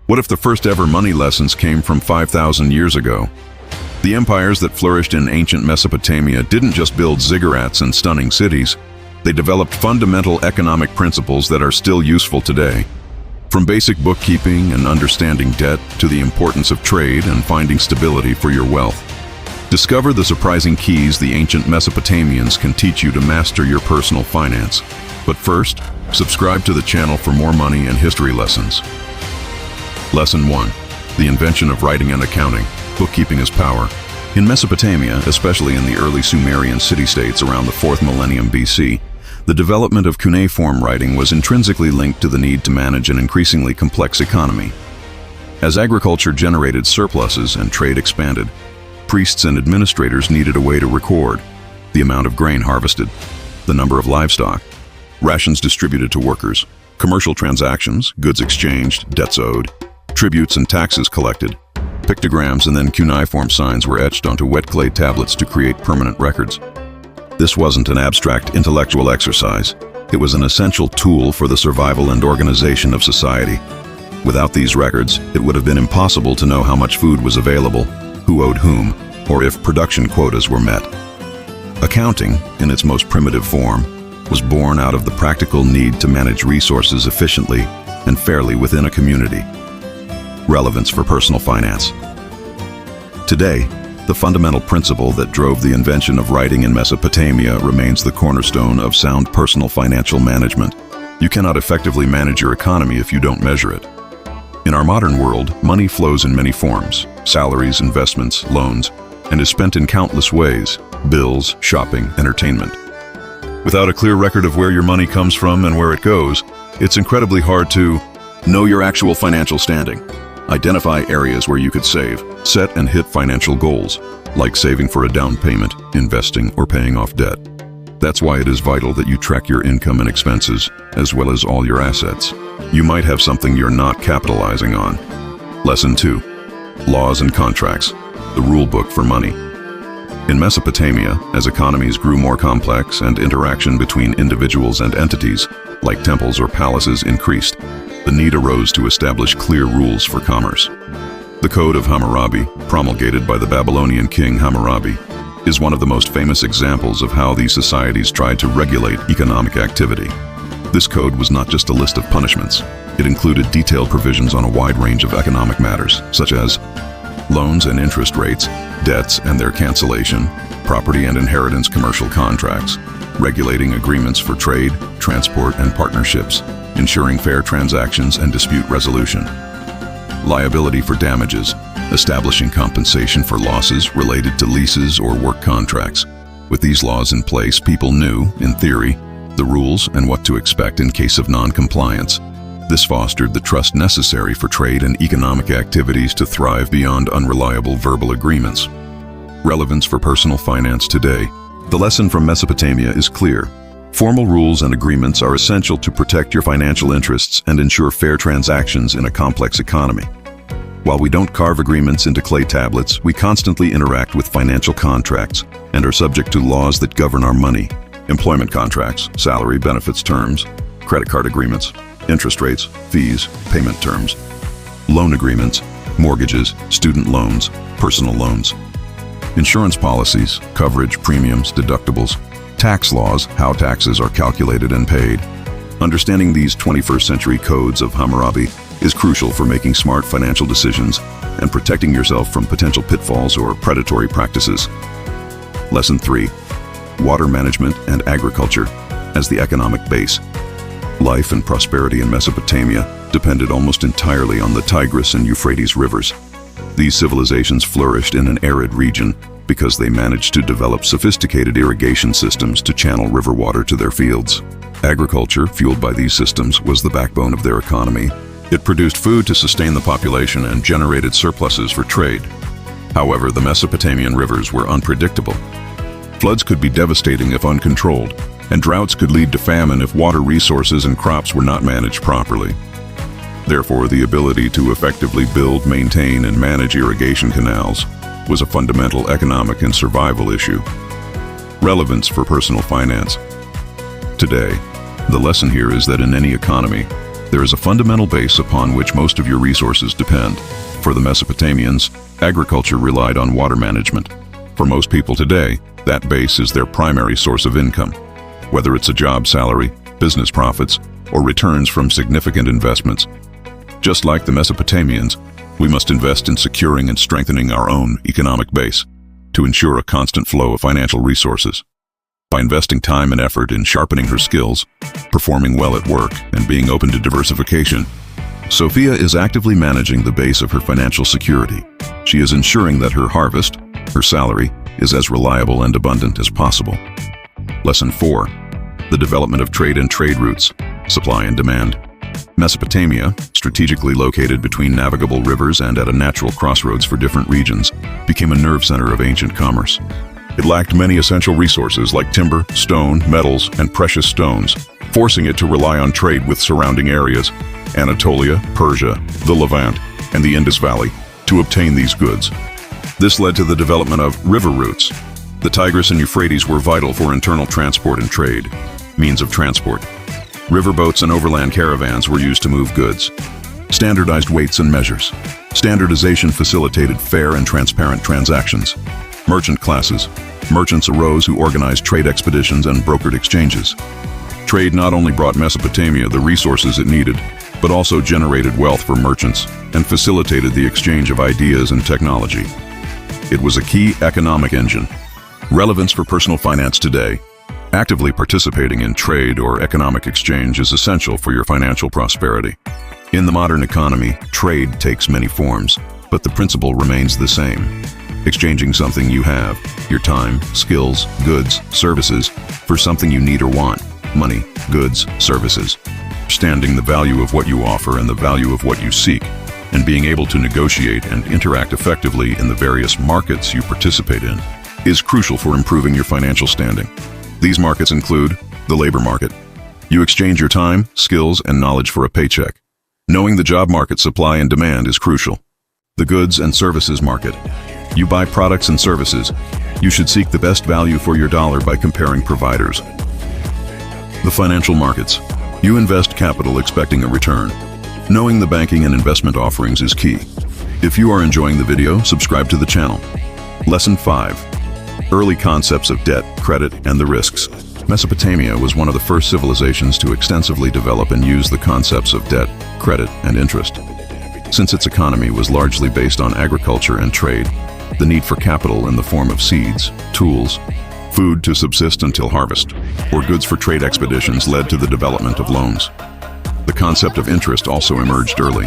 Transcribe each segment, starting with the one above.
What if the first ever money lessons came from 5,000 years ago? The empires that flourished in ancient Mesopotamia didn't just build ziggurats and stunning cities. They developed fundamental economic principles that are still useful today. From basic bookkeeping and understanding debt to the importance of trade and finding stability for your wealth. Discover the surprising keys the ancient Mesopotamians can teach you to master your personal finance. But first, subscribe to the channel for more money and history lessons. Lesson 1. The invention of writing and accounting. Bookkeeping is power. In Mesopotamia, especially in the early Sumerian city-states around the 4th millennium BC, the development of cuneiform writing was intrinsically linked to the need to manage an increasingly complex economy. As agriculture generated surpluses and trade expanded, priests and administrators needed a way to record the amount of grain harvested, the number of livestock, rations distributed to workers, commercial transactions, goods exchanged, debts owed, tributes and taxes collected. Pictograms and then cuneiform signs were etched onto wet clay tablets to create permanent records. This wasn't an abstract intellectual exercise. It was an essential tool for the survival and organization of society. Without these records, it would have been impossible to know how much food was available, who owed whom, or if production quotas were met. Accounting, in its most primitive form, was born out of the practical need to manage resources efficiently and fairly within a community. Relevance for personal finance. Today, the fundamental principle that drove the invention of writing in Mesopotamia remains the cornerstone of sound personal financial management. You cannot effectively manage your economy if you don't measure it. In our modern world, money flows in many forms: salaries, investments, loans, and is spent in countless ways: bills, shopping, entertainment. Without a clear record of where your money comes from and where it goes, it's incredibly hard to know your actual financial standing. Identify areas where you could save, set and hit financial goals, like saving for a down payment, investing, or paying off debt. That's why it is vital that you track your income and expenses, as well as all your assets. You might have something you're not capitalizing on. Lesson 2. Laws and contracts. The rule book for money. In Mesopotamia, as economies grew more complex and interaction between individuals and entities, like temples or palaces, increased, the need arose to establish clear rules for commerce. The Code of Hammurabi, promulgated by the Babylonian king Hammurabi, is one of the most famous examples of how these societies tried to regulate economic activity. This code was not just a list of punishments. It included detailed provisions on a wide range of economic matters, such as loans and interest rates, debts and their cancellation, property and inheritance commercial contracts, regulating agreements for trade, transport, and partnerships, ensuring fair transactions and dispute resolution. Liability for damages, establishing compensation for losses related to leases or work contracts. With these laws in place, people knew, in theory, the rules and what to expect in case of non-compliance. This fostered the trust necessary for trade and economic activities to thrive beyond unreliable verbal agreements. Relevance for personal finance today. The lesson from Mesopotamia is clear. Formal rules and agreements are essential to protect your financial interests and ensure fair transactions in a complex economy. While we don't carve agreements into clay tablets, we constantly interact with financial contracts and are subject to laws that govern our money. Employment contracts, salary, benefits terms, credit card agreements, interest rates, fees, payment terms, loan agreements, mortgages, student loans, personal loans, insurance policies, coverage, premiums, deductibles, tax laws, how taxes are calculated and paid. Understanding these 21st century codes of Hammurabi is crucial for making smart financial decisions and protecting yourself from potential pitfalls or predatory practices. Lesson 3. Water management and agriculture as the economic base. Life and prosperity in Mesopotamia depended almost entirely on the Tigris and Euphrates rivers. These civilizations flourished in an arid region because they managed to develop sophisticated irrigation systems to channel river water to their fields. Agriculture, fueled by these systems, was the backbone of their economy. It produced food to sustain the population and generated surpluses for trade. However, the Mesopotamian rivers were unpredictable. Floods could be devastating if uncontrolled, and droughts could lead to famine if water resources and crops were not managed properly. Therefore, the ability to effectively build, maintain, and manage irrigation canals was a fundamental economic and survival issue. Relevance for personal finance. Today, the lesson here is that in any economy, There is a fundamental base upon which most of your resources depend. For the Mesopotamians, agriculture relied on water management. For most people today, that base is their primary source of income. Whether it's a job salary, business profits, or returns from significant investments. Just like the Mesopotamians, we must invest in securing and strengthening our own economic base to ensure a constant flow of financial resources. By investing time and effort in sharpening her skills, performing well at work, and being open to diversification, Sophia is actively managing the base of her financial security. She is ensuring that her harvest, her salary, is as reliable and abundant as possible. Lesson 4. The development of trade and trade routes, supply and demand. Mesopotamia, strategically located between navigable rivers and at a natural crossroads for different regions, became a nerve center of ancient commerce. It lacked many essential resources like timber, stone, metals, and precious stones, forcing it to rely on trade with surrounding areas, Anatolia, Persia, the Levant, and the Indus Valley, to obtain these goods. This led to the development of river routes. The Tigris and Euphrates were vital for internal transport and trade. Means of transport. Riverboats and overland caravans were used to move goods. Standardized weights and measures. Standardization facilitated fair and transparent transactions. Merchant classes. Merchants arose who organized trade expeditions and brokered exchanges. Trade not only brought Mesopotamia the resources it needed, but also generated wealth for merchants and facilitated the exchange of ideas and technology. It was a key economic engine. Relevance for personal finance today. Actively participating in trade or economic exchange is essential for your financial prosperity. In the modern economy, trade takes many forms, but the principle remains the same. Exchanging something you have, your time, skills, goods, services, for something you need or want, money, goods, services. Understanding the value of what you offer and the value of what you seek, and being able to negotiate and interact effectively in the various markets you participate in, is crucial for improving your financial standing. These markets include the labor market. You exchange your time, skills, and knowledge for a paycheck. Knowing the job market supply and demand is crucial. The goods and services market. You buy products and services. You should seek the best value for your dollar by comparing providers. The financial markets. You invest capital expecting a return. Knowing the banking and investment offerings is key. If you are enjoying the video, subscribe to the channel. Lesson 5. Early concepts of debt, credit, and the risks. Mesopotamia was one of the first civilizations to extensively develop and use the concepts of debt, credit, and interest. Since its economy was largely based on agriculture and trade, the need for capital in the form of seeds, tools, food to subsist until harvest, or goods for trade expeditions led to the development of loans. The concept of interest also emerged early.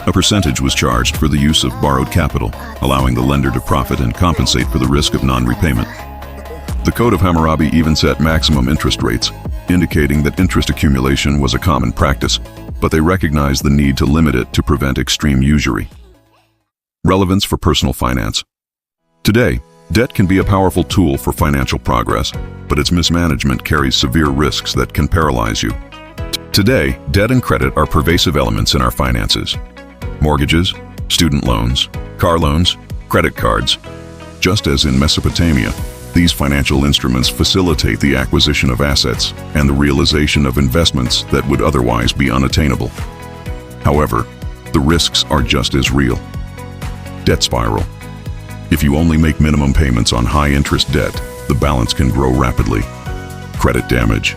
A percentage was charged for the use of borrowed capital, allowing the lender to profit and compensate for the risk of non-repayment. The Code of Hammurabi even set maximum interest rates, indicating that interest accumulation was a common practice, but they recognized the need to limit it to prevent extreme usury. Relevance for personal finance. Today, debt can be a powerful tool for financial progress, but its mismanagement carries severe risks that can paralyze you. Today, debt and credit are pervasive elements in our finances. Mortgages, student loans, car loans, credit cards. Just as in Mesopotamia, these financial instruments facilitate the acquisition of assets and the realization of investments that would otherwise be unattainable. However, the risks are just as real. Debt spiral. If you only make minimum payments on high-interest debt, the balance can grow rapidly. Credit damage.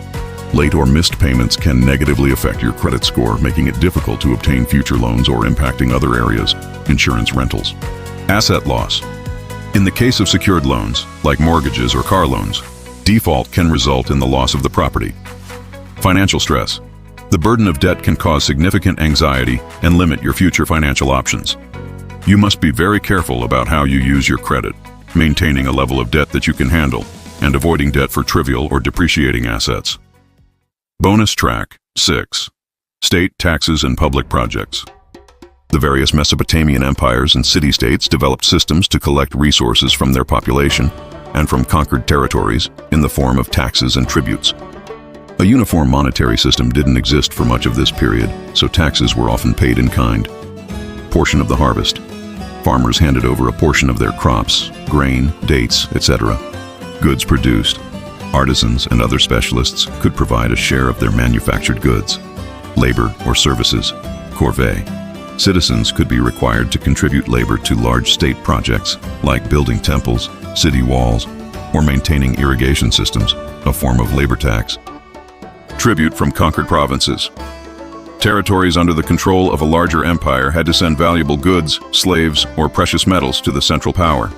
Late or missed payments can negatively affect your credit score, making it difficult to obtain future loans or impacting other areas, insurance rentals. Asset loss. In the case of secured loans, like mortgages or car loans, default can result in the loss of the property. Financial stress. The burden of debt can cause significant anxiety and limit your future financial options. You must be very careful about how you use your credit, maintaining a level of debt that you can handle, and avoiding debt for trivial or depreciating assets. Bonus track 6. State taxes and public projects. The various Mesopotamian empires and city-states developed systems to collect resources from their population and from conquered territories in the form of taxes and tributes. A uniform monetary system didn't exist for much of this period, so taxes were often paid in kind. Portion of the harvest. Farmers handed over a portion of their crops, grain, dates, etc. Goods produced. Artisans and other specialists could provide a share of their manufactured goods. Labor or services, corvée. Citizens could be required to contribute labor to large state projects like building temples, city walls, or maintaining irrigation systems, a form of labor tax. Tribute from conquered provinces. Territories under the control of a larger empire had to send valuable goods, slaves, or precious metals to the central power.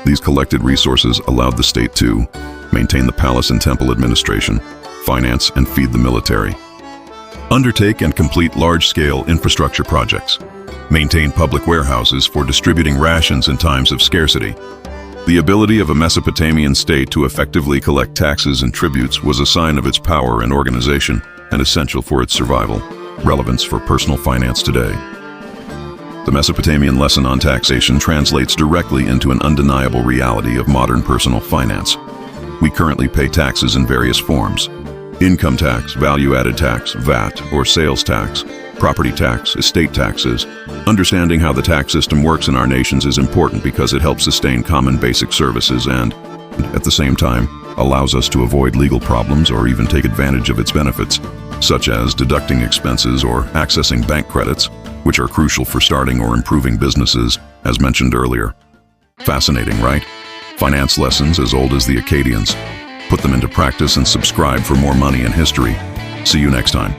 These collected resources allowed the state to maintain the palace and temple administration, finance and feed the military, undertake and complete large-scale infrastructure projects, maintain public warehouses for distributing rations in times of scarcity. The ability of a Mesopotamian state to effectively collect taxes and tributes was a sign of its power and organization and essential for its survival. Relevance for personal finance today. The Mesopotamian lesson on taxation translates directly into an undeniable reality of modern personal finance. We currently pay taxes in various forms: income tax, value-added tax, VAT, or sales tax, property tax, estate taxes. Understanding how the tax system works in our nations is important because it helps sustain common basic services and, at the same time, allows us to avoid legal problems or even take advantage of its benefits, such as deducting expenses or accessing bank credits, which are crucial for starting or improving businesses, as mentioned earlier. Fascinating, right? Finance lessons as old as the Akkadians. Put them into practice and subscribe for more money and history. See you next time.